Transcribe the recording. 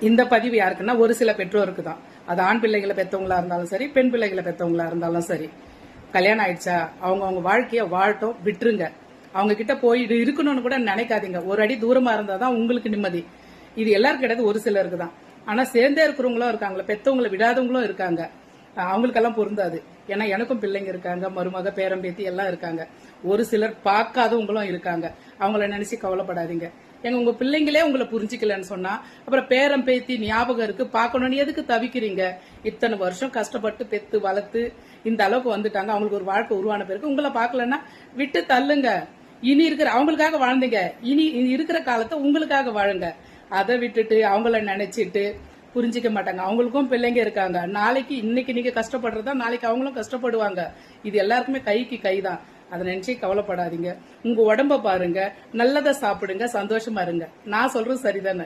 இந்த பதிவு யாருக்குன்னா ஒரு சில பெற்றோருக்கு தான். அது ஆண் பிள்ளைகளை பெற்றவங்களா இருந்தாலும் சரி, பெண் பிள்ளைகளை பெற்றவங்களா இருந்தாலும் சரி. கல்யாணம் ஆயிடுச்சா அவங்க வாழ்க்கைய வாழட்டும், விட்டுருங்க. அவங்க கிட்ட போய் இருக்கணும்னு கூட நினைக்காதீங்க. ஒரு அடி தூரமா இருந்தாதான் உங்களுக்கு நிம்மதி. இது எல்லாரும் கிடையாது, ஒரு சிலருக்கு தான். ஆனா சேர்ந்தே இருக்கிறவங்களும் இருக்காங்களா, பெத்தவங்களை விடாதவங்களும் இருக்காங்க. அவங்களுக்கெல்லாம் பொருந்தாது. ஏன்னா எனக்கும் பிள்ளைங்க இருக்காங்க, மருமக பேரம்பேத்தி எல்லாம் இருக்காங்க. ஒரு சிலர் பார்க்காதவங்களும் இருக்காங்க. அவங்கள நினைச்சு கவலைப்படாதீங்க. உங்க பிள்ளைங்களே உங்களை புரிஞ்சுக்கலன்னு சொன்னா அப்புறம் பேரம் பேத்தி ஞாபகம் இருக்கு பார்க்கணும்னு எதுக்கு தவிக்கிறீங்க? இத்தனை வருஷம் கஷ்டப்பட்டு பெத்து வளர்த்து இந்த அளவுக்கு வந்துட்டாங்க. அவங்களுக்கு ஒரு வாழ்க்கை உருவான பிறகு உங்களை பார்க்கலன்னா விட்டு தள்ளுங்க. இனி இருக்கிற அவங்களுக்காக வாழ்ந்தீங்க, இனி இருக்கிற காலத்தை உங்களுக்காக வாழுங்க. அதை விட்டுட்டு அவங்கள நினைச்சிட்டு புரிஞ்சிக்க மாட்டாங்க. அவங்களுக்கும் பிள்ளைங்க இருக்காங்க. நாளைக்கு இன்னைக்கு நீங்க கஷ்டப்படுறதா நாளைக்கு அவங்களும் கஷ்டப்படுவாங்க. இது எல்லாருக்குமே கைக்கு கைதான். அதை நினைச்சு கவலைப்படாதீங்க. உங்க உடம்ப பாருங்க, நல்லதை சாப்பிடுங்க, சந்தோஷமா இருங்க. நான் சொல்றது சரிதானே?